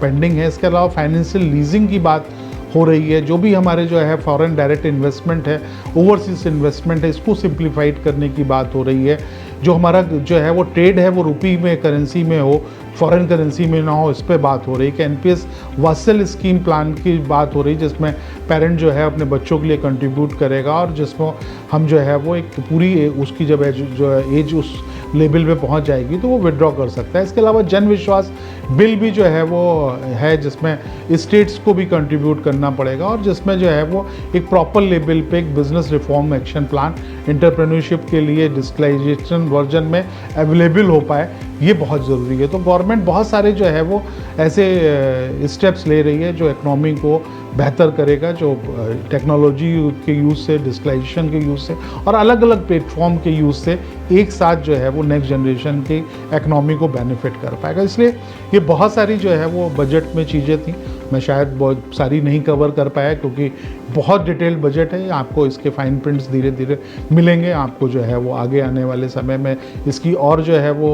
पेंडिंग है। इसके अलावा फाइनेंशियल लीजिंग की बात हो रही है। जो भी हमारे जो है फॉरेन डायरेक्ट इन्वेस्टमेंट है, ओवरसीज इन्वेस्टमेंट है, इसको सिंप्लीफाइड करने की बात हो रही है। जो हमारा जो है वो ट्रेड है वो रुपी में करेंसी में हो, फॉरेन करेंसी में ना हो, इस पे बात हो रही है कि एनपीएस वात्सल स्कीम प्लान की बात हो रही है, जिसमें पेरेंट जो है अपने बच्चों के लिए कंट्रीब्यूट करेगा और जिसमें हम जो है वो एक पूरी उसकी जब जो एज उस लेवल पे पहुंच जाएगी तो वो विड्रॉ कर सकता है। इसके अलावा जन विश्वास बिल भी जो है वो है, जिसमें स्टेट्स को भी कंट्रीब्यूट करना पड़ेगा और जिसमें जो है वो एक प्रॉपर लेवल पे एक business reform action plan entrepreneurship के लिए डिजिटलाइजेशन वर्जन में अवेलेबल हो पाए, ये बहुत ज़रूरी है। तो गवर्नमेंट बहुत सारे जो है वो ऐसे स्टेप्स ले रही है जो इकनॉमी को बेहतर करेगा, जो टेक्नोलॉजी के यूज़ से, डिजिटलाइजेशन के यूज़ से और अलग अलग प्लेटफॉर्म के यूज़ से एक साथ जो है वो नेक्स्ट जनरेशन की इकनॉमी को बेनिफिट कर पाएगा। इसलिए ये बहुत सारी जो है वो बजट में चीज़ें थी, मैं शायद बहुत सारी नहीं कवर कर पाया क्योंकि बहुत डिटेल्ड बजट है। आपको इसके फाइन प्रिंट्स धीरे धीरे मिलेंगे, आपको जो है वो आगे आने वाले समय में इसकी और जो है वो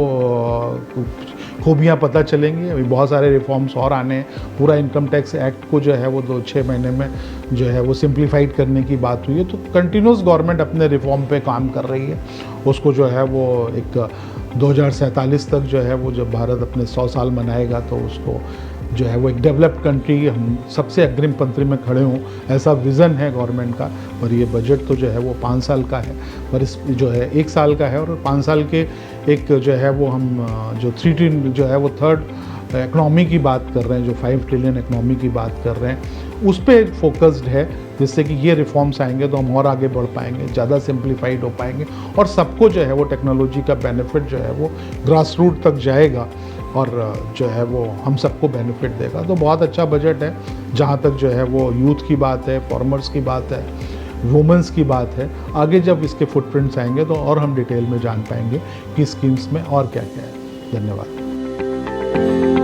खूबियाँ पता चलेंगी। अभी बहुत सारे रिफॉर्म्स और आने हैं। पूरा इनकम टैक्स एक्ट को जो है वो 2-6 महीने में जो है वो सिंप्लीफाइड करने की बात हुई है। तो कंटिन्यूस गवर्नमेंट अपने रिफॉर्म पे काम कर रही है। उसको जो है वो एक 2047 तक जो है वो जब भारत अपने 100 साल मनाएगा तो उसको जो है वो एक डेवलप्ड कंट्री, हम सबसे अग्रिम पंक्ति में खड़े हों, ऐसा विज़न है गवर्नमेंट का। और ये बजट तो जो है वो 5 साल का है, पर इस जो है 1 साल का है और 5 साल के एक जो है वो हम जो 3 ट्रिलियन जो है वो थर्ड इकनॉमी की बात कर रहे हैं, जो 5 ट्रिलियन इकनॉमी की बात कर रहे हैं, उस पर फोकस्ड है, जिससे कि ये रिफॉर्म्स आएंगे तो हम और आगे बढ़ पाएंगे, ज़्यादा सिंप्लीफाइड हो पाएंगे और सबको जो है वो टेक्नोलॉजी का बेनिफिट जो है वो ग्रास रूट तक जाएगा और जो है वो हम सबको बेनिफिट देगा। तो बहुत अच्छा बजट है। जहाँ तक जो है वो यूथ की बात है, फार्मर्स की बात है, वुमेंस की बात है, आगे जब इसके फुटप्रिंट्स आएंगे तो और हम डिटेल में जान पाएंगे कि स्कीम्स में और क्या क्या है। धन्यवाद।